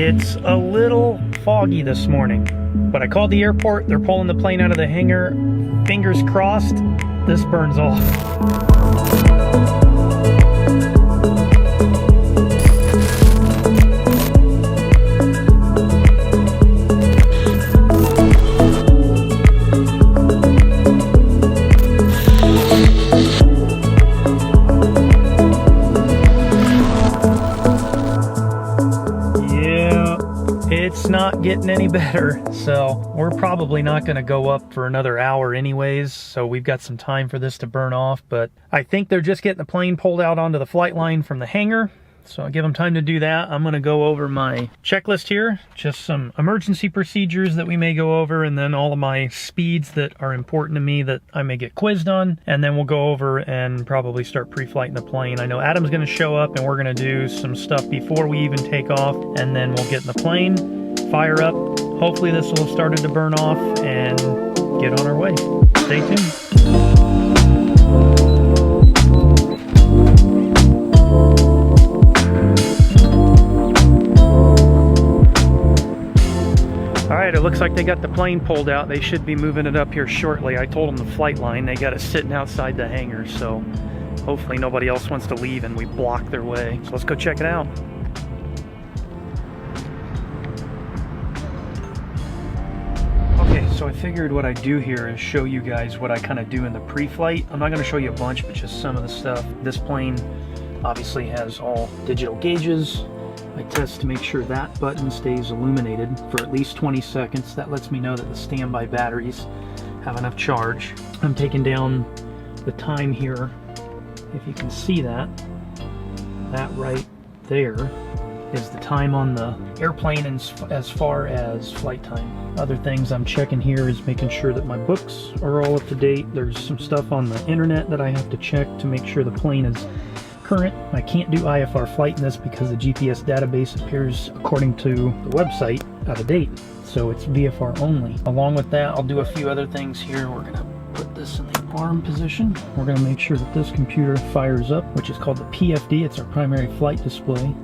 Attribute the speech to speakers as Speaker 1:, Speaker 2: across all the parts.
Speaker 1: It's a little foggy this morning, but I called the airport. They're pulling the plane out of the hangar. Fingers crossed, this burns off. It's not getting any better, so we're probably not going to go up for another hour anyways, so we've got some time for this to burn off. But I think they're just getting the plane pulled out onto the flight line from the hangar, so I'll give them time to do that. I'm going to go over my checklist here, just some emergency procedures that we may go over, and then all of my speeds that are important to me that I may get quizzed on, and then we'll go over and probably start pre-flighting the plane. I know Adam's going to show up and we're going to do some stuff before we even take off, and then we'll get in the plane, fire up. Hopefully this will have started to burn off and get on our way. Stay tuned. Alright, it looks like they got the plane pulled out. They should be moving it up here shortly. I told them the flight line, they got it sitting outside the hangar, so hopefully nobody else wants to leave and we block their way. So let's go check it out. So I figured what I'd do here is show you guys what I kind of do in the pre-flight. I'm not going to show you a bunch, but just some of the stuff. This plane obviously has all digital gauges. I test to make sure that button stays illuminated for at least 20 seconds. That lets me know that the standby batteries have enough charge. I'm taking down the time here. If you can see that right there is the time on the airplane as far as flight time. Other things I'm checking here is making sure that my books are all up to date. There's some stuff on the internet that I have to check to make sure the plane is current. I can't do IFR flight in this because the GPS database appears, according to the website, out of date. So it's VFR only. Along with that, I'll do a few other things here. We're gonna put this in the arm position. We're gonna make sure that this computer fires up, which is called the PFD. It's our primary flight display.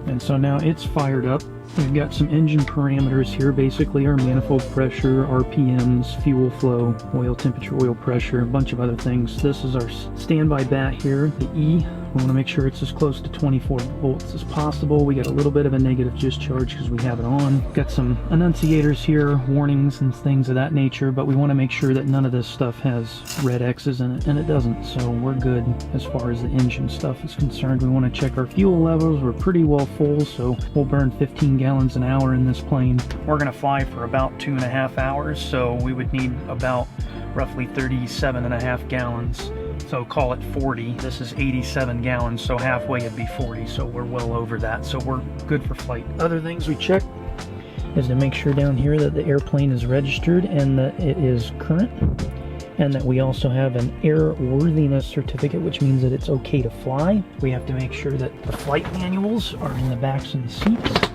Speaker 1: And so now it's fired up. We've got some engine parameters here, basically our manifold pressure, RPMs, fuel flow, oil temperature, oil pressure, a bunch of other things. This is our standby bat here, the E. We want to make sure it's as close to 24 volts as possible. We got a little bit of a negative discharge because we have it on. Got some annunciators here, warnings and things of that nature, but we want to make sure that none of this stuff has red X's in it, and it doesn't, so we're good as far as the engine stuff is concerned. We want to check our fuel levels. We're pretty well full, so we'll burn 15 gallons an hour in this plane. We're going to fly for about 2.5 hours, so we would need about roughly 37.5 gallons. So call it 40. This is 87 gallons, so halfway it'd be 40, so we're well over that, so we're good for flight. Other things we check is to make sure down here that the airplane is registered and that it is current, and that we also have an airworthiness certificate, which means that it's okay to fly. We have to make sure that the flight manuals are in the backs of the seats.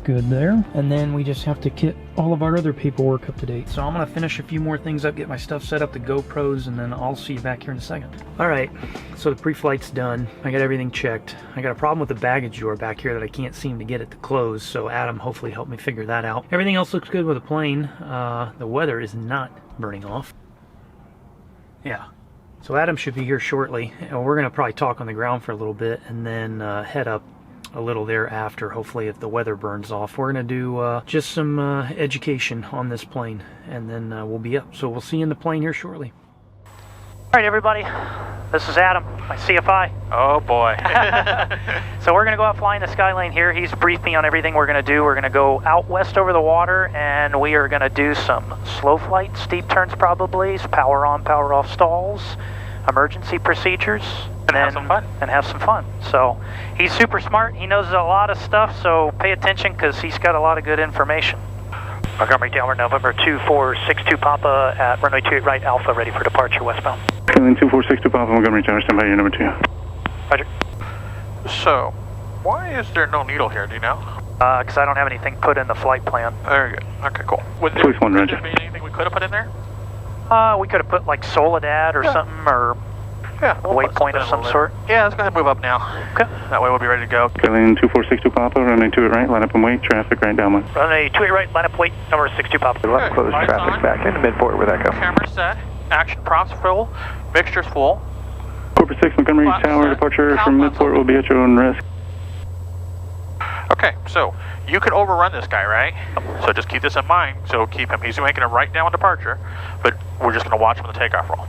Speaker 1: Good there. And then we just have to get all of our other paperwork up to date. So I'm going to finish a few more things up, get my stuff set up, the GoPros, and then I'll see you back here in a second. Alright, so the pre-flight's done. I got everything checked. I got a problem with the baggage door back here that I can't seem to get it to close, so Adam hopefully helped me figure that out. Everything else looks good with the plane. The weather is not burning off. Yeah. So Adam should be here shortly. We're going to probably talk on the ground for a little bit and then head up a little thereafter, hopefully, if the weather burns off. We're going to do just some education on this plane, and then we'll be up. So we'll see you in the plane here shortly. Alright everybody, this is Adam, my CFI.
Speaker 2: Oh boy.
Speaker 1: So we're going to go out flying the Skylane here. He's briefed me on everything we're going to do. We're going to go out west over the water, and we are going to do some slow flight, steep turns probably, power on, power off stalls, emergency procedures, and
Speaker 2: have some fun.
Speaker 1: And have some fun. So he's super smart. He knows a lot of stuff, so pay attention because he's got a lot of good information. Montgomery Delaware, November 2462 Papa at runway 28 right, Alpha, ready for departure westbound.
Speaker 3: Skylane 2462 Papa, Montgomery Tower, stand by your number 2.
Speaker 1: Roger.
Speaker 2: So, why is there no needle here, do you know?
Speaker 1: Because I don't have anything put in the flight plan.
Speaker 2: Very good. Okay, cool. Would there be anything we could have put in there?
Speaker 1: We could have put like Soledad or something, or
Speaker 2: Yeah, we'll
Speaker 4: waypoint of some sort?
Speaker 2: Yeah, let's go ahead and move up now.
Speaker 4: Okay.
Speaker 2: That way we'll be ready to go.
Speaker 3: Skylane 2462 Papa, runway 28 right, line up and wait, traffic right downwind.
Speaker 4: Runway 28 right, line up, wait, number 62 Papa.
Speaker 2: Okay,
Speaker 5: Close
Speaker 2: lights
Speaker 5: traffic
Speaker 2: on.
Speaker 5: back into midport with Echo.
Speaker 2: Camera set, action props full, mixtures full.
Speaker 3: Corporate 6 Montgomery
Speaker 2: Flaps
Speaker 3: Tower,
Speaker 2: set.
Speaker 3: departure
Speaker 2: Now
Speaker 3: from
Speaker 2: flaps
Speaker 3: midport
Speaker 2: open.
Speaker 3: will be at your own risk.
Speaker 2: Okay, so you could overrun this guy, right? So just keep this in mind. So keep him, he's making it right down on departure, but we're just gonna watch him on the takeoff roll.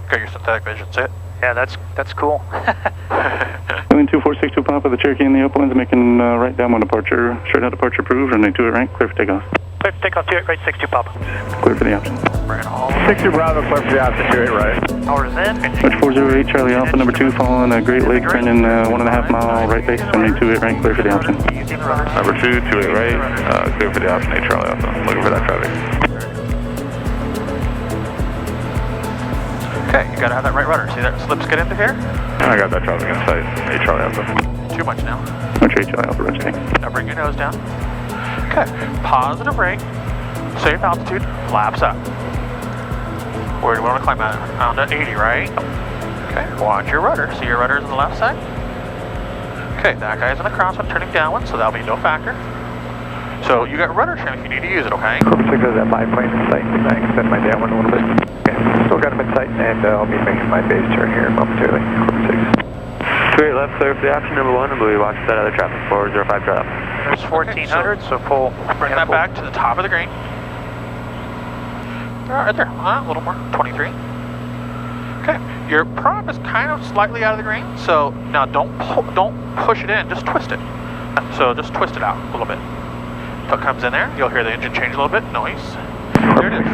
Speaker 2: Okay, your synthetic vision, see it?
Speaker 4: Yeah, that's cool.
Speaker 3: Skylane 2462 Papa, the Cherokee in the open is making right downwind departure, straight out departure approved, runway 28 right, clear for takeoff.
Speaker 4: Clear for takeoff, 28 right, 62 Papa.
Speaker 3: Clear for the option.
Speaker 2: Bring it all.
Speaker 5: 60 Bravo, clear for the option, 28 right.
Speaker 4: Powers in.
Speaker 3: Watch 408 Charlie Alpha, number 2, following a Great Lake, turning 1.5 mile right base, runway 28 right, clear for the option.
Speaker 5: Number 2, 28 right, clear for the option, 8 Charlie Alpha. Looking for that traffic.
Speaker 2: Okay, you gotta have that right rudder. See that slips get into here?
Speaker 5: I got that traffic in sight, 8 Charlie Alpha.
Speaker 2: Too much now.
Speaker 3: Watch 8 Charlie Alpha, rotate.
Speaker 2: Now bring your nose down. Okay, positive rate, safe altitude, flaps up. Where do we want to climb out? Around at 80, right? Okay, watch your rudder. See your rudder's on the left side? Okay, that guy's in the crosswind turning downwind, so that'll be no factor. So you got rudder trim if you need to use it, okay?
Speaker 5: Corporate 6 has that biplane in sight. Can I extend my downwind a little bit? Okay, still got him in sight, and I'll be making my base turn here momentarily. Corporate 6.
Speaker 6: Great, left clear for the option number 1, and we'll watch that other traffic, 405 drop.
Speaker 4: There's 1400, so full.
Speaker 2: Bring that back to the top of the green. Right there, a little more, 23. Okay, your prop is kind of slightly out of the green, so now don't push it in, just twist it. So just twist it out a little bit. Until it comes in there, you'll hear the engine change a little bit, noise. There it is.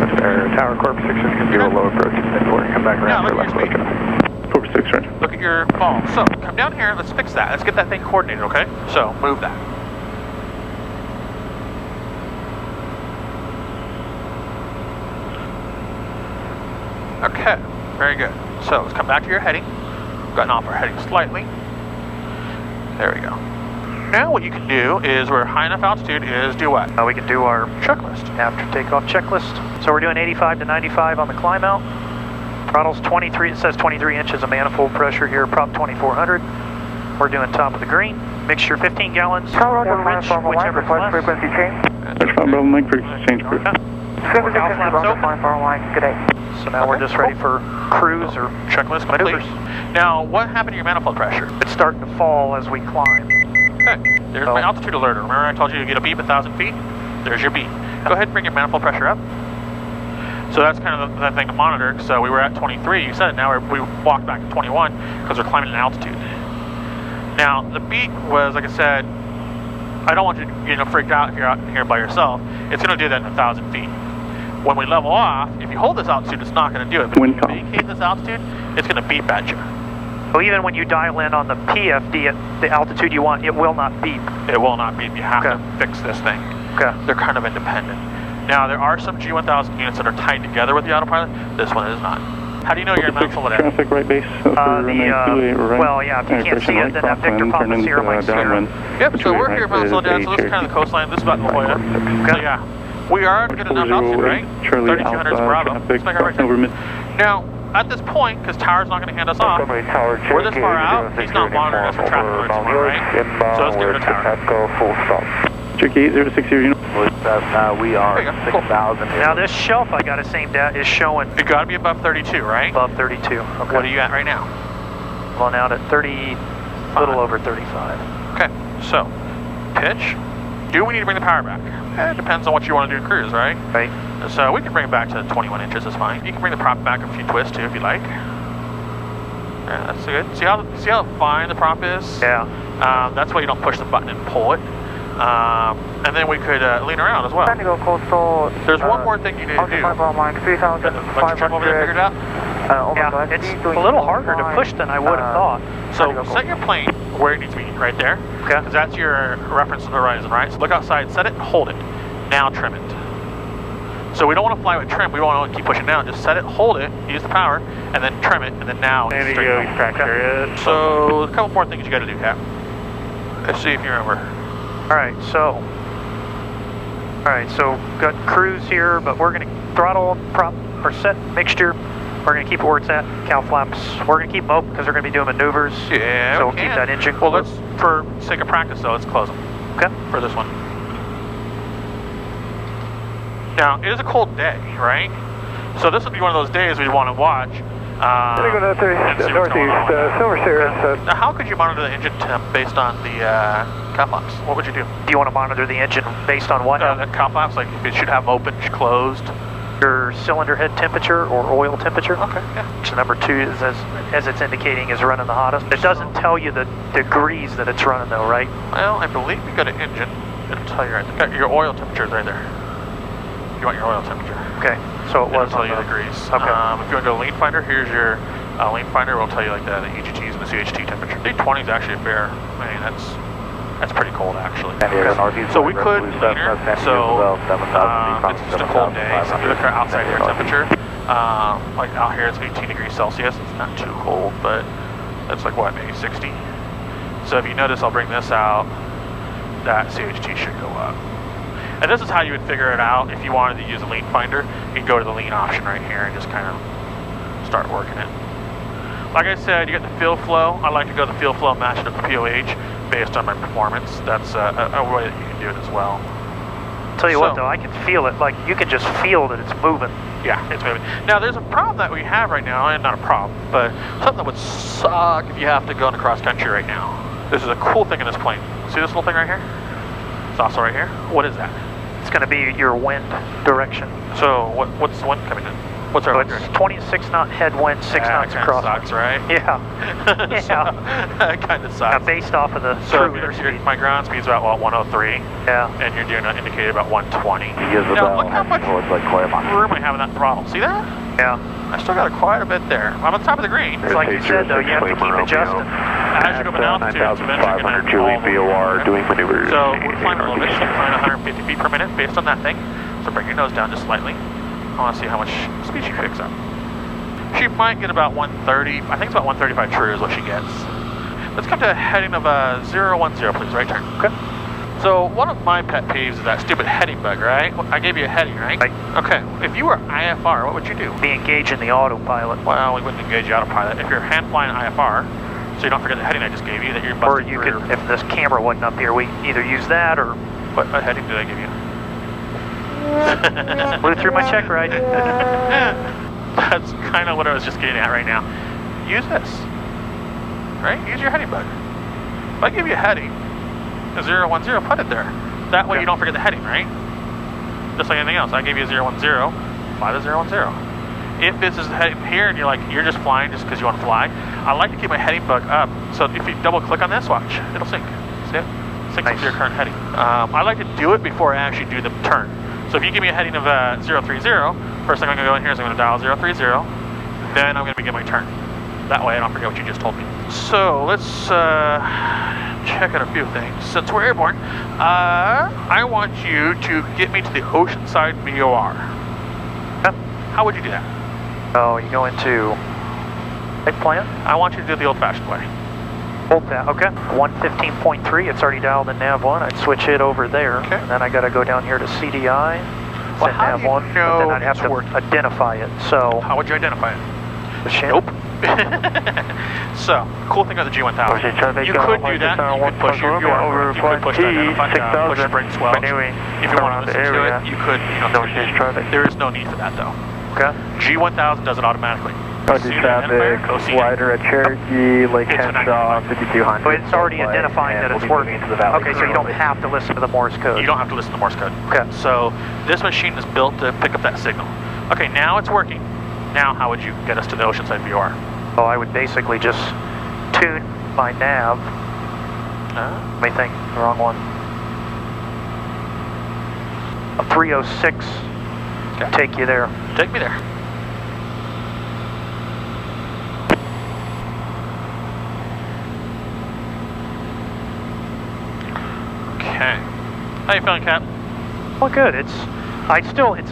Speaker 5: Tower Corporate 6 is going to be a low approach and midport. Come back around
Speaker 2: Now
Speaker 5: for
Speaker 2: look at
Speaker 5: left
Speaker 2: your
Speaker 5: approach.
Speaker 2: speed.
Speaker 3: Corporate 6, right.
Speaker 2: Look at your ball. So come down here, let's fix that. Let's get that thing coordinated, okay? So move that. Okay, very good. So let's come back to your heading. We've gotten off our heading slightly. There we go. Now what you can do is, we're high enough altitude, is do what?
Speaker 4: We can do our
Speaker 2: Checklist.
Speaker 4: after takeoff checklist. So we're doing 85 to 95 on the climb out. Throttle's 23, it says 23 inches of manifold pressure here, prop 2400. We're doing top of the green. Mixture 15 gallons, quarter inch, whichever's less.
Speaker 5: Frequency change.
Speaker 3: Watch Bravo Mike, frequency change approved.
Speaker 5: Good day.
Speaker 4: So now we're just ready for cruise or
Speaker 2: Checklist complete.
Speaker 4: maneuvers.
Speaker 2: Now, what happened to your manifold pressure?
Speaker 4: It's starting to fall as we climb.
Speaker 2: Okay, there's my altitude alerter. Remember I told you to get a beep at 1,000 feet? There's your beep. Go ahead and bring your manifold pressure up. So that's kind of the thing to monitor. So we were at 23, you said it, now we walked back to 21 because we're climbing an altitude. Now, the beep was, like I said, I don't want you to get freaked out if you're out here by yourself. It's going to do that at 1,000 feet. When we level off, if you hold this altitude, it's not going to do it. But
Speaker 3: Wind
Speaker 2: if you
Speaker 3: calm.
Speaker 2: vacate this altitude, it's going to beep at you.
Speaker 4: So even when you dial in on the PFD at the altitude you want, it will not beep.
Speaker 2: It will not beep. You have
Speaker 4: Okay.
Speaker 2: to fix this thing.
Speaker 4: Okay.
Speaker 2: They're kind of independent. Now, there are some G1000 units that are tied together with the autopilot. This one is not. How do you know you're in manifold at?
Speaker 3: Traffic right base. Right.
Speaker 4: Well, yeah, if you can't see it, then that Victor Pop is here, Mike Sierra.
Speaker 2: Yep, so we're here about slow down, so this is kind of the coastline. This is about La Jolla. So yeah, we are good enough altitude, right? 3,200 Bravo. Let's make our right turn. Now, at this point, because Tower's not going to hand us off, we're this far out, he's not monitoring us for traffic alerts anymore, right? So let's get rid of Tower.
Speaker 3: Cherokee 8060 unit.
Speaker 6: We are
Speaker 2: There you go, cool.
Speaker 6: 6,000.
Speaker 4: Now this shelf I got us aimed at is showing
Speaker 2: It got to be above 32, right?
Speaker 4: above 32. Okay.
Speaker 2: What are you at right now?
Speaker 4: Going out at 30, a little over 35.
Speaker 2: Okay, so, pitch. Do we need to bring the power back? It depends on what you want to do in cruise, right?
Speaker 4: Right.
Speaker 2: So we can bring it back to 21 inches, that's fine. You can bring the prop back a few twists too if you like. Yeah, that's good. See how fine the prop is?
Speaker 4: Yeah.
Speaker 2: That's why you don't push the button and pull it. And then we could lean around as well. There's one more thing you need to do. Let you jump over there and figure it out.
Speaker 4: Yeah, it's a little harder to push than I would have thought.
Speaker 2: So set your plane where it needs to be, right there.
Speaker 4: Okay.
Speaker 2: Because that's your reference to the horizon, right? So look outside, set it, hold it. Now trim it. So we don't want to fly with trim, we want to keep pushing down. Just set it, hold it, use the power, and then trim it, and then now straighten it. So a couple more things you got to do, Cap. Let's see if you remember.
Speaker 4: Alright, so got cruise here, but we're going to throttle, prop, or set mixture We're going to keep it where it's at, cow flaps. We're going to keep them open because they're going to be doing maneuvers.
Speaker 2: Yeah,
Speaker 4: so we'll keep that engine
Speaker 2: well,
Speaker 4: closed.
Speaker 2: let's, for sake of practice though, let's close them.
Speaker 4: Okay.
Speaker 2: For this one. Now, it is a cold day, right? So this would be one of those days we want to watch.
Speaker 5: Gonna go to the northeast, Silver Sierra.
Speaker 2: Now, how could you monitor the engine temp based on the cow flaps? What would you do?
Speaker 4: Do you want to monitor the engine based on what?
Speaker 2: The cow flaps, like it should have open, closed.
Speaker 4: Your cylinder head temperature or oil temperature.
Speaker 2: Okay, yeah.
Speaker 4: So number 2 is as it's indicating is running the hottest. It doesn't tell you the degrees that it's running though, right?
Speaker 2: Well, I believe you got an engine. It'll tell you. I think your oil temperature is right there. You want your oil temperature.
Speaker 4: Okay, so it was.
Speaker 2: It'll tell you the degrees.
Speaker 4: Okay.
Speaker 2: If you want to go lean finder, here's your lean finder. Will tell you like the EGTs and the CHT temperature. 320 is actually a fair. I mean, that's pretty cold actually.
Speaker 5: Okay.
Speaker 2: So we could leaner. So it's just a cold day. So if you look at our outside air temperature, like out here it's 18 degrees Celsius. It's not too cold, but it's like what, maybe 60. So if you notice, I'll bring this out. That CHT should go up. And this is how you would figure it out if you wanted to use a lean finder. You can go to the lean option right here and just kind of start working it. Like I said, you got the field flow. I like to go the field flow, match it up to POH based on my performance. That's a way that you can do it as well.
Speaker 4: Tell you what though, I can feel it. Like you can just feel that it's moving.
Speaker 2: Yeah, it's moving. Now there's a problem that we have right now, and not a problem, but something that would suck if you have to go into cross country right now. This is a cool thing in this plane. See this little thing right here? It's also right here. What is that?
Speaker 4: It's going to be your wind direction.
Speaker 2: So what's the wind coming in? What's our wind
Speaker 4: It's
Speaker 2: direction?
Speaker 4: 26 knot headwind, 6 knots across.
Speaker 2: Sucks, right?
Speaker 4: Yeah.
Speaker 2: So, that kind of sucks.
Speaker 4: Now based off of the
Speaker 2: So
Speaker 4: true airspeed.
Speaker 2: my ground speed's about 103.
Speaker 4: Yeah.
Speaker 2: And you're doing an indicator about 120.
Speaker 5: Now
Speaker 2: Now look how much room I have in that throttle. See that?
Speaker 4: Yeah.
Speaker 2: I still got quite a bit there. I'm on the top of the green.
Speaker 4: It's like you said though, you have to keep adjusting.
Speaker 2: As you go up in altitude, it's eventually going to
Speaker 5: Julie VOR doing maneuvers.
Speaker 2: So we're flying a little bit, so we're flying 150 feet per minute based on that thing. So bring your nose down just slightly. I want to see how much speed she picks up. She might get about 130, I think it's about 135 true is what she gets. Let's come to a heading of 010, please, right turn.
Speaker 4: Okay.
Speaker 2: So one of my pet peeves is that stupid heading bug, right? I gave you a heading, right?
Speaker 4: Right.
Speaker 2: Okay, if you were IFR, what would you do?
Speaker 4: Be engaged in the autopilot.
Speaker 2: Well, we wouldn't engage the autopilot. If you're hand flying IFR, so you don't forget the heading I just gave you, that you're
Speaker 4: Or
Speaker 2: busting
Speaker 4: you
Speaker 2: through.
Speaker 4: could, if this camera wasn't up here, we either use that or
Speaker 2: What heading did I give you?
Speaker 4: blew through my check ride.
Speaker 2: That's kind of what I was just getting at right now. Use this, right? Use your heading bug. If I give you a heading, a 010, put it there. That way you don't forget the heading, right? Just like anything else. I gave you a 010, fly the 010. If this is heading here and you're just flying just because you want to fly, I like to keep my heading bug up. So if you double click on this, watch, it'll sync. See it? Syncs up to your current heading. I like to do it before I actually do the turn. So if you give me a heading of 030, first thing I'm going to go in here is I'm going to dial 030, then I'm going to begin my turn. That way I don't forget what you just told me. So let's check out a few things. Since we're airborne, I want you to get me to the Oceanside VOR. How would you do that?
Speaker 4: Oh, you go into eggplant?
Speaker 2: I want you to do the old-fashioned way.
Speaker 4: Hold that, okay. 115.3, it's already dialed in nav 1. I'd switch it over there. Okay. And then I gotta go down here to CDI, set
Speaker 2: how
Speaker 4: nav
Speaker 2: do you
Speaker 4: 1,
Speaker 2: know
Speaker 4: but then I'd have
Speaker 2: it's
Speaker 4: to
Speaker 2: working?
Speaker 4: identify it. So,
Speaker 2: How would you identify it?
Speaker 4: the shim.
Speaker 2: Nope. So, cool thing about the G1000. You could do that. You could push your you could push the identify, push the brake swells. If you want to listen to it, you could, there is no need for that though.
Speaker 4: Okay.
Speaker 2: G1000 does it automatically.
Speaker 5: Traffic, wider at Cherokee, Lake Henshaw, 5200.
Speaker 4: But it's already identifying that it's working. Okay, so you don't have to listen to the Morse code.
Speaker 2: You don't have to listen to Morse code.
Speaker 4: Okay.
Speaker 2: So this machine is built to pick up that signal. Okay, now it's working. Now how would you get us to the Oceanside VOR?
Speaker 4: Oh, I would basically just tune my nav. Let me think, the wrong one. A 306,
Speaker 2: Okay.
Speaker 4: take you there.
Speaker 2: Take me there. Okay. How you feeling, Cap?
Speaker 4: Well, good. It's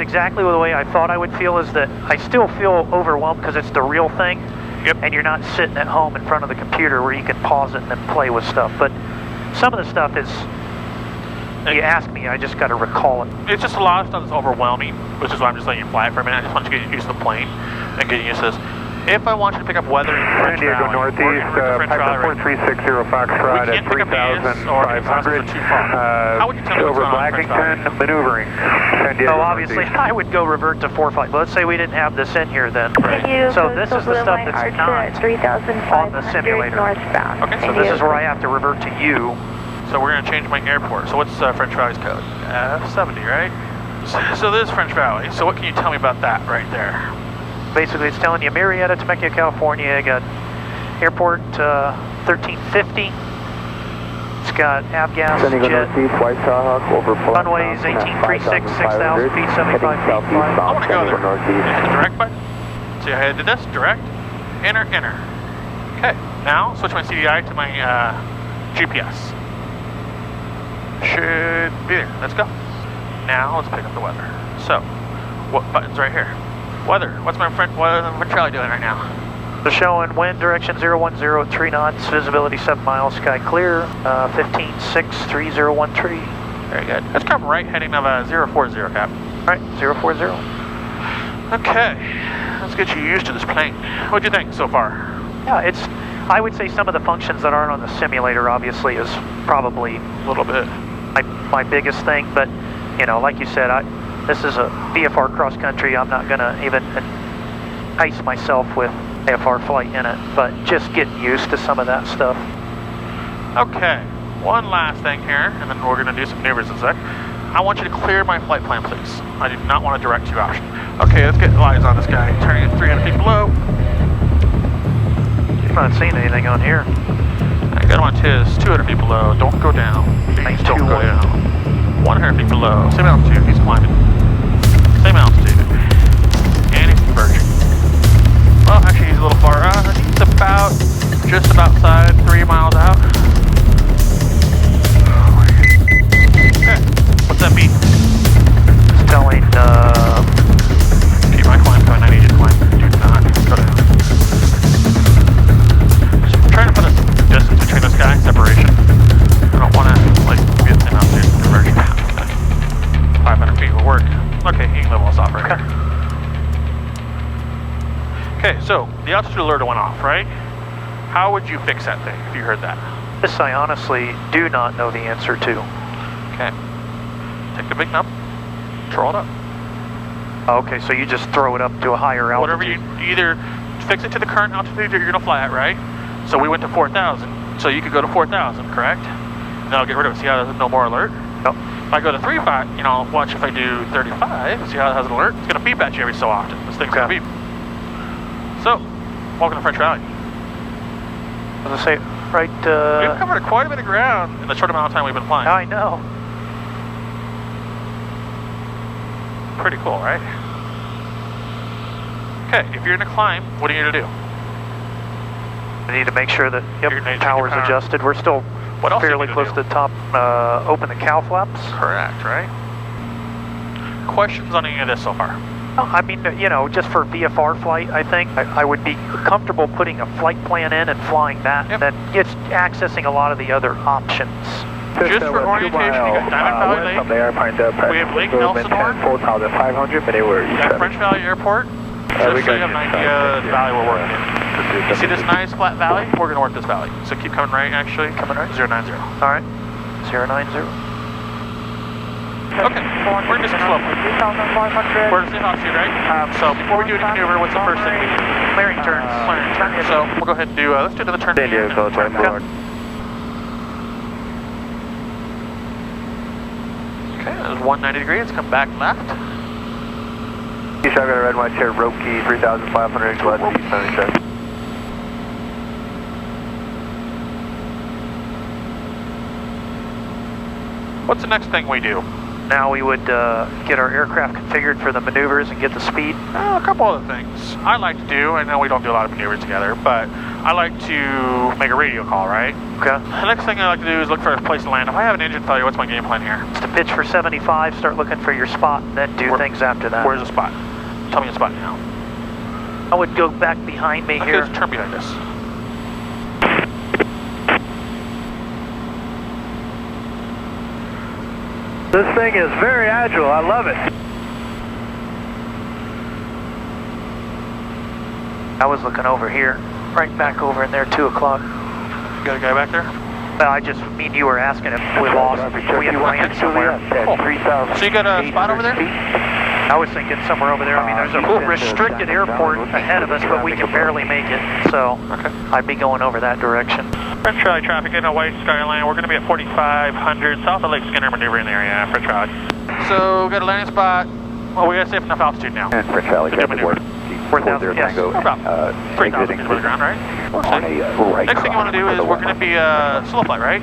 Speaker 4: exactly the way I thought I would feel, is that I still feel overwhelmed because it's the real thing.
Speaker 2: Yep.
Speaker 4: And you're not sitting at home in front of the computer where you can pause it and then play with stuff. But some of the stuff is, you ask me, I just got to recall it.
Speaker 2: It's just a lot of stuff that's overwhelming, which is why I'm just letting you fly it for a minute. I just want you to get used to the plane. and getting used to this. If I want you to pick up weather in French
Speaker 5: San Diego
Speaker 2: Valley,
Speaker 5: Northeast, Piper 4360 Foxtrot at 3,500.
Speaker 2: How would you tell me what's
Speaker 5: Over
Speaker 2: going on in French
Speaker 5: Blackington,
Speaker 2: Valley?
Speaker 5: maneuvering. San Diego
Speaker 4: So obviously,
Speaker 5: Northeast.
Speaker 4: I would go revert to 4 flight. Let's say we didn't have this in here then. So this is the stuff that's not on the simulator.
Speaker 7: Northbound.
Speaker 2: Okay,
Speaker 4: So this is where I have to revert to you.
Speaker 2: So we're going to change my airport. So what's French Valley's code? 70, right? So this is French Valley. So what can you tell me about that right there?
Speaker 4: Basically, it's telling you Marietta, Temecula, California. You got airport 1350. It's got avgas,
Speaker 5: San Diego
Speaker 4: jet,
Speaker 5: Northeast, White Tahoe, over
Speaker 4: runways 1836, 6,000 feet, 75 feet.
Speaker 2: I want to go there.
Speaker 5: Northeast.
Speaker 2: Hit the direct button. See how I did this? Direct. Enter, enter. Okay, now switch my CDI to my GPS. Should be there. Let's go. Now let's pick up the weather. So, what button's right here? Weather. What's my French Valley doing right now?
Speaker 4: They're showing wind direction 010 at 3 knots, visibility 7 miles, sky clear, 15-6-3013.
Speaker 2: Very good. Let's come right, heading of 040, Cap.
Speaker 4: Alright, 040.
Speaker 2: Okay, let's get you used to this plane. What'd you think so far?
Speaker 4: Yeah, I would say some of the functions that aren't on the simulator obviously is probably
Speaker 2: A little bit.
Speaker 4: my biggest thing, but you know, like you said, this is a VFR cross country. I'm not gonna even ice myself with AFR flight in it, but just getting used to some of that stuff.
Speaker 2: Okay, one last thing here, and then we're gonna do some maneuvers in a sec. I want you to clear my flight plan, please. I do not want a direct to option. Okay, let's get eyes on this guy. Turning it 300 feet below.
Speaker 4: I'm not seeing anything on here.
Speaker 2: I got on TIS, 200 feet below. Don't go down. Please don't go down. 100 feet below. Same altitude. He's climbing. Same altitude. And he's converging. Well, actually, he's a little far out. He's about, just about outside, 3 miles out. Okay. What's that mean?
Speaker 4: It's telling,
Speaker 2: keep my climb going. I need you to climb. Do not go down. Just trying to put a distance between this guy, separation. I don't want to, like, be at the same altitude conversion. 500 feet will work. Okay, he can level us off right here. Okay, so the altitude alert went off, right? How would you fix that thing if you heard that?
Speaker 4: this I honestly do not know the answer to.
Speaker 2: Okay. Take the big nub, throw it up.
Speaker 4: Okay, so you just throw it up to a higher altitude.
Speaker 2: Whatever you either fix it to the current altitude that you're going to fly at, right? So we went to 4,000, so you could go to 4,000, correct? And that'll get rid of it. See how there's no more alert?
Speaker 4: Yep.
Speaker 2: If I go to 35, you know, watch if I do 35, see how it has an alert? It's going to beep at you every so often. This thing's going to beep. So, welcome to French Valley.
Speaker 4: I was going to say, right,
Speaker 2: We've covered quite a bit of ground in the short amount of time we've been flying.
Speaker 4: I know.
Speaker 2: Pretty cool, right? Okay, if you're in a climb, what are you going to do?
Speaker 4: We need to make sure that, yep,
Speaker 2: You're gonna change
Speaker 4: power's
Speaker 2: your power.
Speaker 4: adjusted. We're still
Speaker 2: What else
Speaker 4: fairly
Speaker 2: are you
Speaker 4: close
Speaker 2: gonna
Speaker 4: to the top. Open the cow flaps.
Speaker 2: Correct, right? Questions on any of this so far?
Speaker 4: I mean, you know, just for VFR flight, I think I would be comfortable putting a flight plan in and flying that,
Speaker 2: Yep.
Speaker 4: and then it's accessing a a lot of the other options.
Speaker 2: Just for orientation, you got Diamond Valley Lake. We have Lake Elsinore.
Speaker 5: 4,500, but they were
Speaker 2: You got French Valley Airport. Just so you have an idea of the valley we're working in. You see this nice flat valley? We're going to work this valley. So keep coming right, actually.
Speaker 4: Coming right?
Speaker 2: 090.
Speaker 4: All right, 090.
Speaker 2: Okay, we're just slow. We're at the same altitude, right? So before we do any maneuver, what's the first thing we do?
Speaker 4: Clearing turns.
Speaker 2: Clearing turns. So we'll go ahead and do, let's do another turn.
Speaker 5: San Diego, close right forward.
Speaker 2: Okay, there's 190 degrees. Come back left.
Speaker 5: East, I've got a red white chair, rope key, 3,500, glad to be 77.
Speaker 2: What's the next thing we do?
Speaker 4: Now we would get our aircraft configured for the maneuvers and get the speed.
Speaker 2: A couple other things I like to do. I know we don't do a lot of maneuvers together, but I like to make a radio call, right?
Speaker 4: Okay.
Speaker 2: The next thing I like to do is look for a place to land. If I have an engine failure, what's my game plan here?
Speaker 4: It's to pitch for 75, start looking for your spot, and then do things after that.
Speaker 2: Where's the spot? Tell me the spot now.
Speaker 4: I would go back behind me
Speaker 2: Okay,
Speaker 4: here.
Speaker 2: let's turn behind us.
Speaker 5: This thing is very agile, I love it.
Speaker 4: I was looking over here, right back over in there, 2 o'clock.
Speaker 2: You got a guy back there?
Speaker 4: I just mean you were asking if we lost, we had ran somewhere.
Speaker 2: Cool. So you got a spot over there?
Speaker 4: I was thinking somewhere over there. I mean, there's a restricted airport ahead of us, but we can barely make it. So I'd be going over that direction.
Speaker 2: French Charlie traffic in Hawaii Skylane. We're going to be at 4500 south of Lake Skinner, maneuvering area, French Charlie. So got a landing spot. Well, we got a safe enough altitude now.
Speaker 5: And French Charlie traffic work.
Speaker 2: 4,000, yes. We're about 3,000 feet above the ground, right? Next thing you want to do is we're going to be slow flight, right?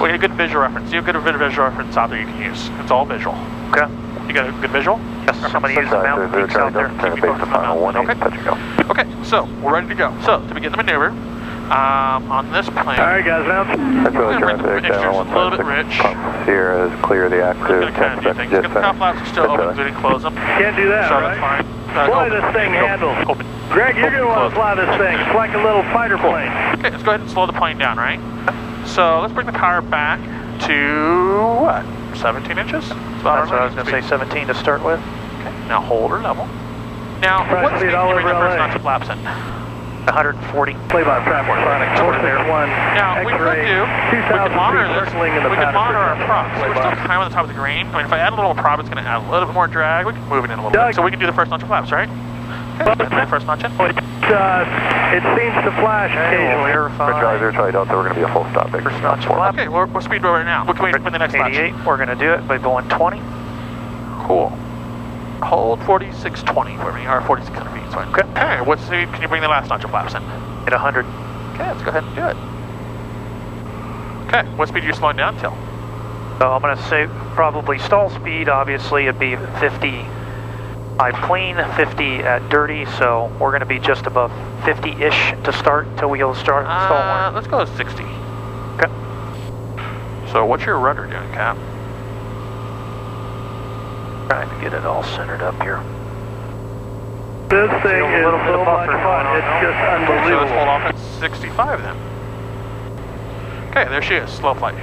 Speaker 2: We get a good visual reference. You have a good visual reference out there you can use. It's all visual. Okay. You got a good visual?
Speaker 4: Yes. Somebody use the mountain peaks out there.
Speaker 2: Keep me focused on the mountain. Okay. Okay, so we're ready to go. So to begin the maneuver, on this plane.
Speaker 5: All right, guys, now. That's really traffic.
Speaker 2: A little bit rich.
Speaker 5: Sierra is clear the active.
Speaker 2: Kind of do things. The top flaps are still open, so we didn't close them.
Speaker 7: Can't do that,
Speaker 2: so
Speaker 7: right?
Speaker 2: That's fine.
Speaker 7: Fly this thing handle.
Speaker 2: Open.
Speaker 7: Greg, you're going to want to fly this thing. It's like a little fighter plane.
Speaker 2: Okay, let's go ahead and slow the plane down, right? So let's bring the power back to, what, 17 inches?
Speaker 4: That's what I was going to say, 17 to start with.
Speaker 2: Okay, now hold her level. Now, what speed can you bring the first notch of flaps in?
Speaker 4: 140.
Speaker 7: Play by traffic sonic.
Speaker 2: Now, we could do, we could monitor this, we could monitor our props. So we're still kind of on the top of the green. I mean, if I add a little prop, it's going to add a little bit more drag. We can move it in a little bit. So we can do the first notch of flaps, right? Okay, the first notch in.
Speaker 7: It seems to flash occasionally.
Speaker 5: Charlie Delta, we're going to be a full stop.
Speaker 4: First notch of flaps.
Speaker 2: Okay, what speed we're at now? What can we put the next notch?
Speaker 4: 88, we're going to do it by going 20.
Speaker 2: Cool. Hold 4620 for me, or 4600 feet. So okay, what speed can you bring the last notch of flaps in?
Speaker 4: At 100.
Speaker 2: Okay, let's go ahead and do it. Okay, what speed are you slowing down till?
Speaker 4: So I'm going to say probably stall speed, obviously it'd be 50 at clean, 50 at dirty, so we're going to be just above 50-ish to start until we go start stall.
Speaker 2: Let's go with 60.
Speaker 4: Okay.
Speaker 2: So what's your rudder doing, Cap?
Speaker 4: Trying to get it all centered up here.
Speaker 7: This thing is so much fun, it's just unbelievable.
Speaker 2: So let's hold off at 65 then. Okay, there she is, slow flight.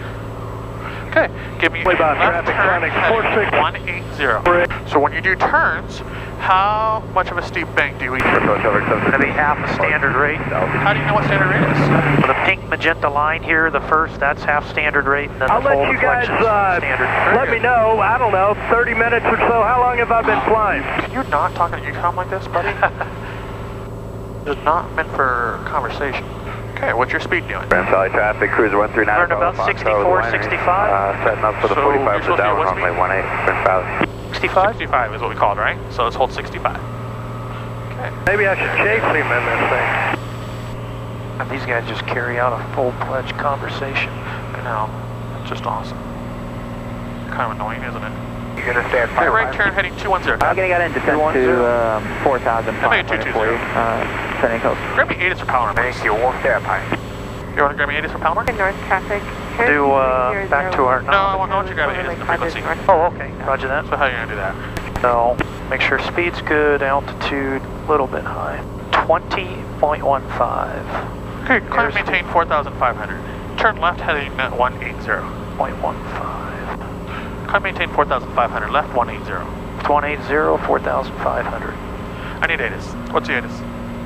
Speaker 2: Okay, give me
Speaker 7: Play by
Speaker 2: left
Speaker 7: traffic
Speaker 2: turn
Speaker 7: sonic,
Speaker 2: heading 180. So when you do turns, how much of a steep bank do we do?
Speaker 4: It's going to be half a standard rate.
Speaker 2: How do you know what standard rate is?
Speaker 4: The pink magenta line here, the first, that's half standard rate, and then
Speaker 7: I'll
Speaker 4: the
Speaker 7: let
Speaker 4: full
Speaker 7: you guys
Speaker 4: standard.
Speaker 7: let me know, I don't know, 30 minutes or so. How long have I been flying?
Speaker 2: Can you not talk in ECOM like this, buddy? It's not meant for conversation. Okay, what's your speed doing?
Speaker 5: Grand Valley traffic, cruiser 139.
Speaker 4: We're at about 64, 65.
Speaker 5: Setting up for the 45 for down runway 18, Grand Valley.
Speaker 4: 65?
Speaker 2: 65 is what we called, right? So let's hold 65. Okay.
Speaker 7: Maybe I should chase him in this thing.
Speaker 4: And these guys just carry out a full-fledged conversation.
Speaker 2: I know. It's just awesome. Kind of annoying, isn't it?
Speaker 5: You're going to stay at
Speaker 2: Okay, right turn heading 210.
Speaker 5: I'm going to get into descent to 4,000.
Speaker 2: I made 220.
Speaker 5: Sending coast.
Speaker 2: Grab me 80s for Palomar.
Speaker 5: Thank you. We'll stay up high.
Speaker 2: You want to grab me 80s for Palomar?
Speaker 8: North traffic.
Speaker 4: Do back to our...
Speaker 2: No, I want you to grab me 80s for frequency.
Speaker 4: Oh, okay. Roger that.
Speaker 2: So how are you going to do that?
Speaker 4: So, make sure speed's good, altitude a little bit high. 20.15.
Speaker 2: Okay, climb and maintain 4,500. Turn left heading 180.
Speaker 4: 0.15.
Speaker 2: Climb maintain 4,500. Left 180.
Speaker 4: 180, 4,500.
Speaker 2: I need 80s. What's the 80s?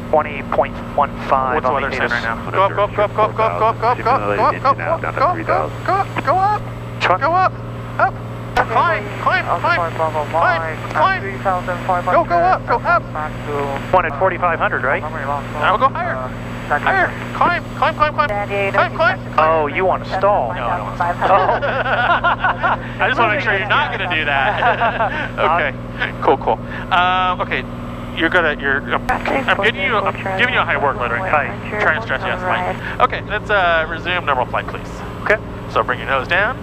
Speaker 4: 20.15.
Speaker 2: What's the weather saying right now? Go up, go up, go up, go up, go up, go up, go up, go up, go up, go up, go up, go up, go up, go up, up. Climb, climb, climb, climb, climb. Go up, go up.
Speaker 4: One at 4,500, right?
Speaker 2: Now we'll go higher. Higher. Climb, climb, climb, climb. Climb, climb.
Speaker 4: Oh, you want to stall?
Speaker 2: No, I don't want to stall. I just want to make sure you're not going to do that. Okay. Cool, cool. Okay. You're good at your. I'm giving you a high workload right now.
Speaker 4: Hi.
Speaker 2: Try and stress you out flight. Okay, let's resume normal flight, please.
Speaker 4: Okay.
Speaker 2: So bring your nose down.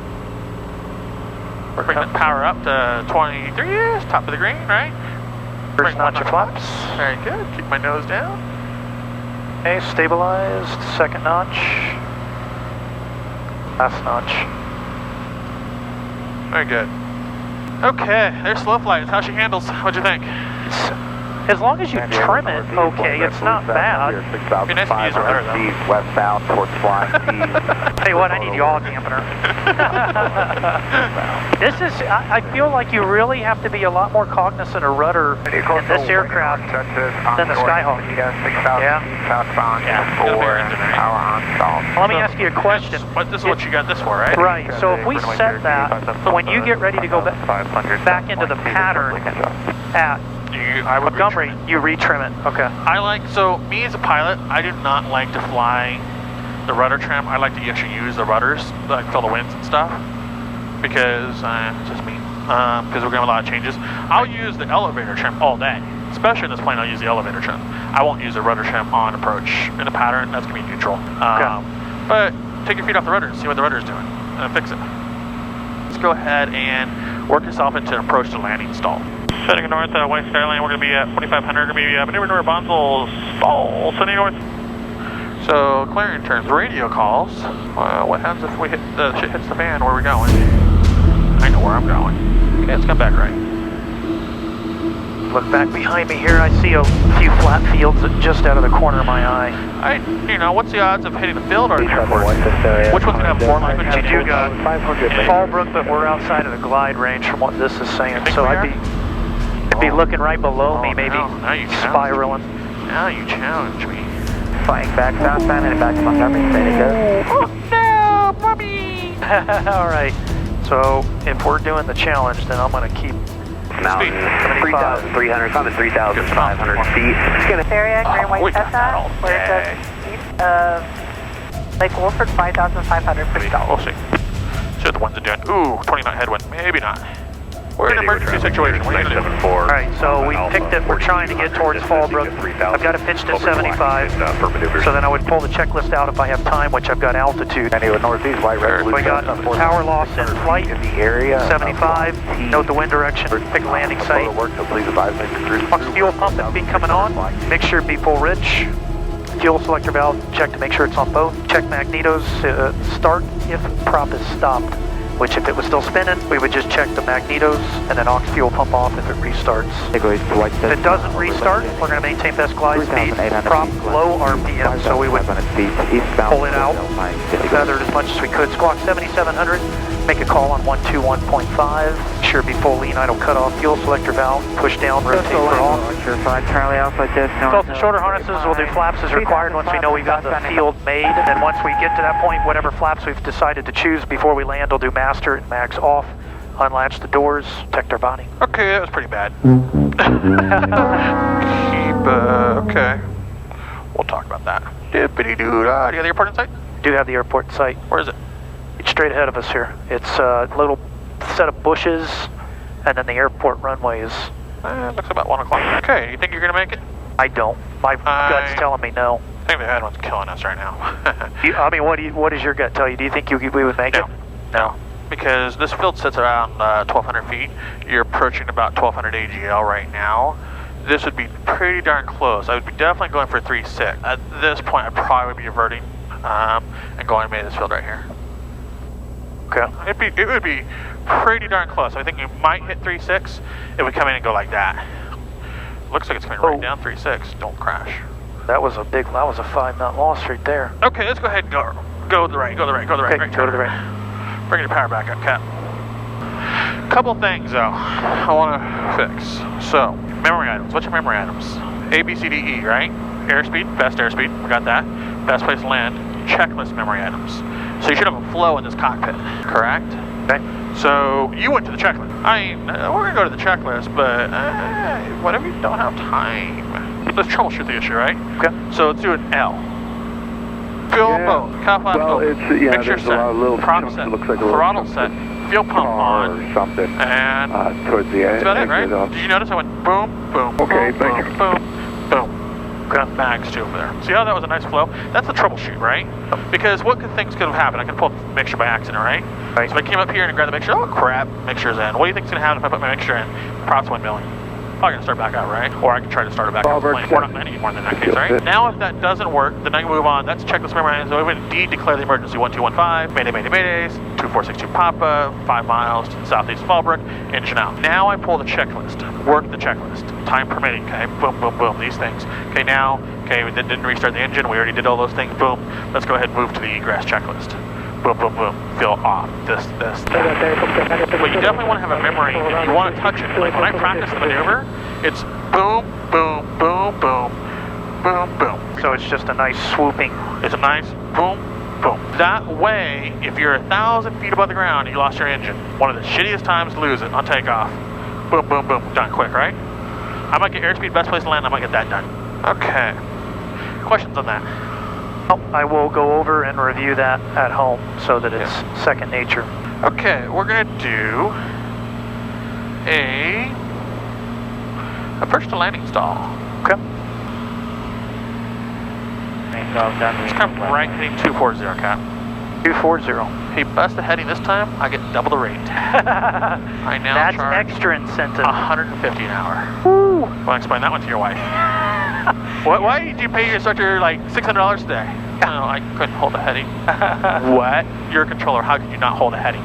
Speaker 2: Bring the power up to 23, top of the green, right?
Speaker 4: First notch of flaps.
Speaker 2: Very good. Keep my nose down.
Speaker 4: Okay, stabilized. Second notch. Last notch.
Speaker 2: Very good. Okay, there's slow flight. That's how she handles. What'd you think?
Speaker 4: As long as you trim it okay, it's not bad.
Speaker 2: It'd be nice to use a rudder though.
Speaker 5: Westbound towards flying
Speaker 4: Tell you what, I need yaw dampener. This is, I feel like you really have to be a lot more cognizant of rudder in this aircraft than the Skyhawk. Yeah. Let me ask you a question.
Speaker 2: This is what you got this for, right?
Speaker 4: Right, so if we set that, when you get ready to go back into the pattern at Montgomery, you retrim it. Okay.
Speaker 2: So me as a pilot, I do not like to fly the rudder trim. I like to actually use the rudders, like fill the winds and stuff, because it's just me. Because we're going to have a lot of changes. I'll use the elevator trim all day. Especially in this plane, I'll use the elevator trim. I won't use the rudder trim on approach. In the pattern, that's going to be neutral. But take your feet off the rudder and see what the rudder is doing, and fix it. Let's go ahead and work yourself into an approach to landing stall. Setting north, West Skylane, we're going to be at 2500, going to be maneuver north, Bonsall, stall, sending north. So, clearing turns, radio calls. What happens if we hit the shit hits the fan? Where are we going? I know where I'm going. Okay, let's come back right.
Speaker 4: Look back behind me here, I see a few flat fields just out of the corner of my eye.
Speaker 2: What's the odds of hitting the field or the airport? Which one's going to have more likelihood?
Speaker 4: You got Fallbrook, but we're outside of the glide range from what this is saying. So I'd be looking right below me, maybe spiraling.
Speaker 2: Now you challenge me.
Speaker 5: Flying back southbound and back to Montgomery, ready to go.
Speaker 2: Oh no, mommy!
Speaker 4: Alright, so if we're doing the challenge, then I'm going to keep
Speaker 6: Mountain 3,300, coming 3,500 feet.
Speaker 8: Area, Green White Cessna, where it says east of Lake Wolford, 5,500 feet.
Speaker 2: We'll see. See what the winds are doing. Ooh, 29 headwind. Maybe not. We're in an emergency situation. What are you going to do?
Speaker 4: Alright, so we picked it. We're trying to get towards Fallbrook. I've got it pitched at 75. So then I would pull the checklist out if I have time, which I've got altitude.
Speaker 5: Anyway, northeast, white red.
Speaker 4: We got power loss in flight, 75. Note the wind direction, pick a landing site. Box fuel pump and feed coming on. Make sure it be full rich. Fuel selector valve, check to make sure it's on both. Check magnetos, start if prop is stopped. Which if it was still spinning, we would just check the magnetos and then aux fuel pump off if it restarts. If it doesn't restart, we're going to maintain best glide speed, prop low RPM, so we would pull it out, feather it as much as we could. Squawk 7700, make a call on 121.5, sure be full lean idle cutoff, fuel selector valve, push down, rotate for off. Both the shoulder harnesses will do flaps as required once we know we've got the field made, and then once we get to that point, whatever flaps we've decided to choose before we land, we'll do master and mags off, unlatch the doors, protect our body.
Speaker 2: Okay, that was pretty bad. Okay. We'll talk about that. Dippity-doo-dah. Do you have the airport in sight?
Speaker 4: Do have the airport in sight.
Speaker 2: Where is it?
Speaker 4: It's straight ahead of us here. It's a little set of bushes, and then the airport runway is...
Speaker 2: looks about 1 o'clock. Okay, you think you're going to make it?
Speaker 4: I don't. My gut's telling me no.
Speaker 2: I think the headwind's killing us right now.
Speaker 4: I mean, what does your gut tell you? Do you think we would make it?
Speaker 2: No. Because this field sits around 1,200 feet. You're approaching about 1,200 AGL right now. This would be pretty darn close. I would be definitely going for 3.6. At this point, I probably would be averting and going to this field right here.
Speaker 4: Okay.
Speaker 2: It would be pretty darn close. I think you might hit 3.6. It would come in and go like that. Looks like it's coming right down 3.6. Don't crash.
Speaker 4: That was a 5-knot loss right there.
Speaker 2: Okay, let's go ahead and go to the right. Go to the right. Go to the right.
Speaker 4: Okay, go to the right.
Speaker 2: Bring your power back up, Cap. Couple things though I want to fix. So, memory items. What's your memory items? A, B, C, D, E, right? Airspeed, best airspeed. We got that. Best place to land. Checklist memory items. So you should have a flow in this cockpit, correct?
Speaker 4: Okay.
Speaker 2: So you went to the checklist. I mean, we're gonna go to the checklist, but whatever you don't have time. Let's troubleshoot the issue, right?
Speaker 4: Okay.
Speaker 2: So let's do an L. Fuel mode, CFI mode, mixture set, prop set, throttle set, fuel pump on,
Speaker 5: or something.
Speaker 2: And
Speaker 5: towards the
Speaker 2: that's about it, right? Did you notice I went boom, boom,
Speaker 5: okay,
Speaker 2: boom,
Speaker 5: thank
Speaker 2: boom,
Speaker 5: you.
Speaker 2: boom, boom. Got mags too over there. See how that was a nice flow? That's the troubleshoot, right? Because what things could have happened? I can pull the mixture by accident, right?
Speaker 4: Right.
Speaker 2: So I came up here and grabbed the mixture. Oh crap, mixture's in. What do you think's gonna happen if I put my mixture in? Props windmilling. probably gonna start back out, right? Or I can try to start it back out. We're not landing anymore in that case, right? Now if that doesn't work, then I can move on. That's checklist memorized. So we would indeed declare the emergency. 1215, mayday, mayday, maydays, 2462 Papa, 5 miles to the southeast of Fallbrook, engine out. Now I pull the checklist, work the checklist, time permitting, okay? Boom, boom, boom, these things. Okay, now, okay, we didn't restart the engine, we already did all those things, boom. Let's go ahead and move to the egress checklist. Boom, boom, boom, feel off, this. But you definitely want to have a memory, if you want to touch it. Like when I practice the maneuver, it's boom, boom, boom, boom, boom, boom.
Speaker 4: So it's just a nice swooping.
Speaker 2: It's a nice boom, boom. That way, if you're 1,000 feet above the ground and you lost your engine, one of the shittiest times to lose it on takeoff. Boom, boom, boom, done quick, right? I might get airspeed, best place to land, I might get that done. Okay. Questions on that?
Speaker 4: Oh, I will go over and review that at home so that it's second nature.
Speaker 2: Okay, we're gonna do a approach to landing stall.
Speaker 4: Okay.
Speaker 2: Just come right hitting 240, Cap.
Speaker 4: 240.
Speaker 2: Hey, bust the heading this time, I get double the rate. I now
Speaker 4: That's
Speaker 2: charge
Speaker 4: extra incentive.
Speaker 2: 150 an hour.
Speaker 4: Woo!
Speaker 2: Well, explain that one to your wife. Why did you pay your instructor like $600 today? No, I couldn't hold a heading. What? You're a controller, how could you not hold a heading?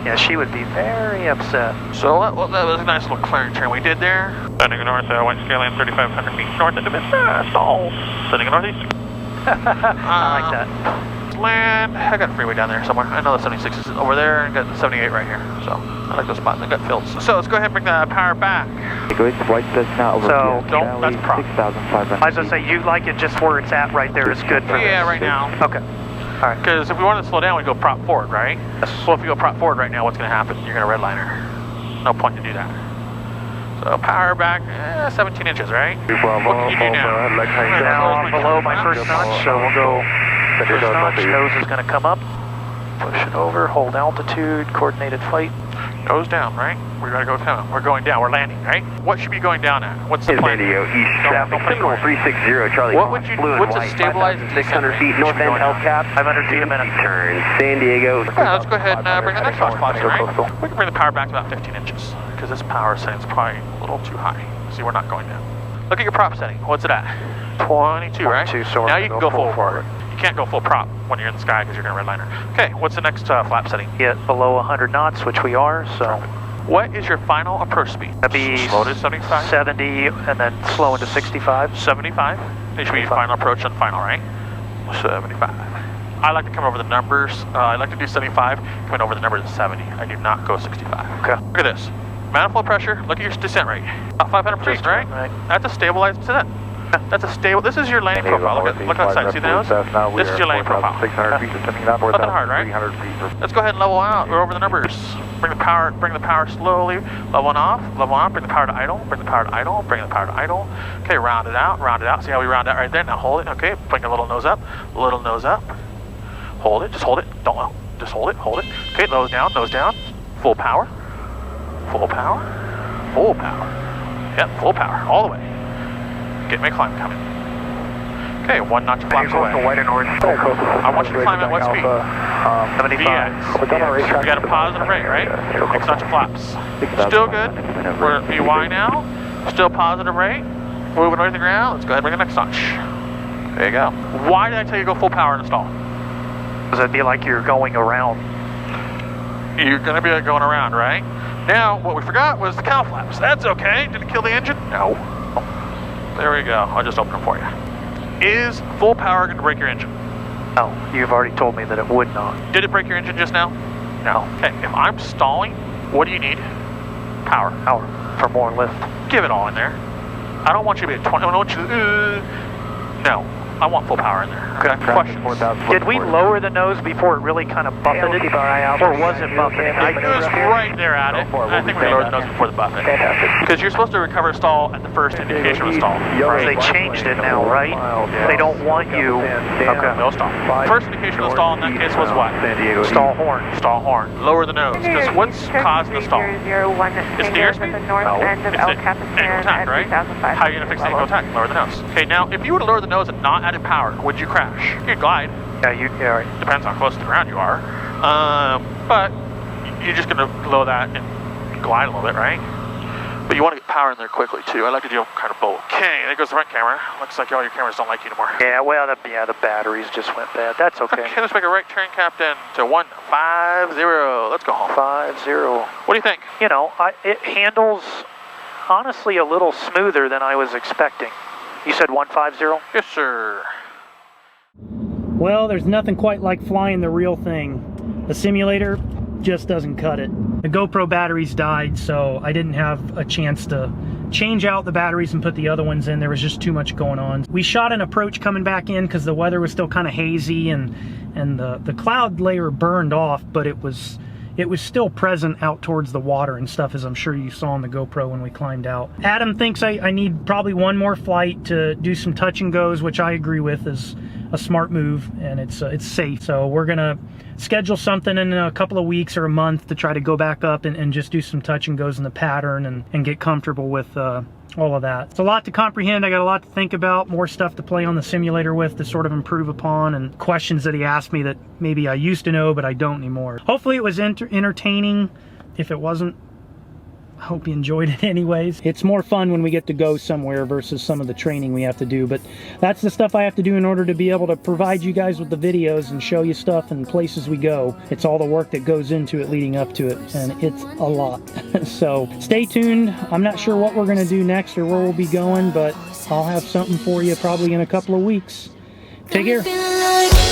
Speaker 4: Yeah, she would be very upset.
Speaker 2: So that was a nice little clearing turn we did there. Sending north, went Skylane 3,500 feet north into stall. Sending northeast.
Speaker 4: I like that.
Speaker 2: Land. I got a freeway down there somewhere. I know the 76 is over there and got the 78 right here. So I like those spots. I got fields. So let's go ahead and bring the power back.
Speaker 5: Flight says now over
Speaker 4: So,
Speaker 2: don't, that's prop.
Speaker 5: 6,500.
Speaker 4: I was going to say, you like it just where it's at right there is good for
Speaker 2: Yeah,
Speaker 4: this.
Speaker 2: right now.
Speaker 4: Okay. All right.
Speaker 2: Because if we wanted to slow down, we'd go prop forward, right? Well, if you go prop forward right now, what's going to happen? You're going to redliner. No point to do that. So power back, 17 inches, right? What can you do now?
Speaker 4: Now I'm below my first notch, so we'll go first notch. Nose is going to come up. Push it over, hold altitude, coordinated flight.
Speaker 2: Nose down, right? We're going to go down. We're going down. We're landing, right? What should be going down at? What's the plan?
Speaker 5: Video east traffic, Seminole 360, Charlie.
Speaker 2: What would you? What's a stabilized
Speaker 5: 600 feet north end Hellcat.
Speaker 4: 500 feet a minute.
Speaker 5: Turn San Diego.
Speaker 2: Yeah, let's go ahead and bring the next notch flaps in, right? We can bring the power back to about 15 inches because this power setting's probably a little too high. See, we're not going down. Look at your prop setting. What's it at? 22, right?
Speaker 4: 22, so
Speaker 2: now you can go full
Speaker 4: forward.
Speaker 2: You can't go full prop when you're in the sky because you're going to redliner. Okay, what's the next flap setting?
Speaker 4: Get below 100 knots, which we are, so...
Speaker 2: What is your final approach speed?
Speaker 4: That'd be
Speaker 2: slow to 75?
Speaker 4: 70 and then slow into 65.
Speaker 2: 75? It should be final approach and final, right? 75. I like to come over the numbers. I like to do 75, coming over the numbers at 70. I do not go 65.
Speaker 4: Okay.
Speaker 2: Look at this. Manifold pressure, look at your descent rate. About 500 per season, right? That's a stabilized descent. That's a stable, this is your landing profile. Look at that side, see the nose? This is your landing profile.
Speaker 5: 600 feet descending out,
Speaker 2: Nothing hard, right?
Speaker 5: 300 feet.
Speaker 2: Let's go ahead and level out. We're over the numbers. Bring the power slowly. Level on, bring the power to idle, bring the power to idle, bring the power to idle. Okay, round it out. See how we round out right there? Now hold it, okay, bring a little nose up. Hold it, just hold it. Just hold it. Okay, nose down. Full power. Yep, full power, all the way. Get my climb coming. Okay, 1 notch flaps away. I want you to climb at what speed?
Speaker 4: 75.
Speaker 2: We got a positive rate, right? 6 notch flaps. Still good. We're at BY now. Still positive rate. Moving underneath the ground. Let's go ahead and bring the next notch. There you go. Why did I tell you to go full power in the stall?
Speaker 4: Because it'd be like you're going around.
Speaker 2: You're going to be going around, right? Now, what we forgot was the cow flaps. That's okay. Did it kill the engine? No. There we go. I'll just open them for you. Is full power going to break your engine?
Speaker 4: No, you've already told me that it would not.
Speaker 2: Did it break your engine just now? No. Okay, if I'm stalling, what do you need? Power.
Speaker 4: Power for more lift.
Speaker 2: Give it all in there. I don't want you to be at 20. I don't want you to... No. I want full power in there. Okay. Questions?
Speaker 4: Did we lower the nose before it really kind of buffeted? Or was it buffeting?
Speaker 2: It was right there at it. I think we lowered the nose before the buffet. Because you're supposed to recover a stall at the first indication of a stall.
Speaker 4: They changed it now, right? They don't want you...
Speaker 2: Okay. No stall. First indication of the stall in that case was what?
Speaker 4: Stall horn.
Speaker 2: Stall horn. Lower the nose. Because what's causing the stall? It's the airspeed? No. It's the angle attack, right? How are you going to fix the angle attack? Lower the nose. Okay, now, if you were to lower the nose and not added power, would you crash? You'd glide.
Speaker 4: Yeah, right.
Speaker 2: Depends how close to the ground you are. But you're just going to lower that and glide a little bit, right? But you want to get power in there quickly too. I like to do kind of both. Okay, there goes the front camera. Looks like all your cameras don't like you anymore.
Speaker 4: Yeah, well, the batteries just went bad. That's okay.
Speaker 2: Okay, let's make a right turn, Captain, to 150. Let's go home.
Speaker 4: 50.
Speaker 2: What do you think?
Speaker 4: You know, it handles honestly a little smoother than I was expecting. You said 150?
Speaker 2: Yes, sir.
Speaker 1: Well, there's nothing quite like flying the real thing. The simulator just doesn't cut it. The GoPro batteries died, so I didn't have a chance to change out the batteries and put the other ones in. There was just too much going on. We shot an approach coming back in because the weather was still kind of hazy and the cloud layer burned off, but it was still present out towards the water and stuff, as I'm sure you saw on the GoPro when we climbed out. Adam thinks I need probably one more flight to do some touch and goes, which I agree with is a smart move, and it's safe. So we're gonna schedule something in a couple of weeks or a month to try to go back up and just do some touch and goes in the pattern and get comfortable with all of that. It's a lot to comprehend. I got a lot to think about, more stuff to play on the simulator with to sort of improve upon, and questions that he asked me that maybe I used to know but I don't anymore. Hopefully it was entertaining. If it wasn't, I hope you enjoyed it anyways. It's more fun when we get to go somewhere versus some of the training we have to do, but that's the stuff I have to do in order to be able to provide you guys with the videos and show you stuff and places we go. It's all the work that goes into it leading up to it, and it's a lot. So stay tuned. I'm not sure what we're gonna do next or where we'll be going, but I'll have something for you probably in a couple of weeks. Take care.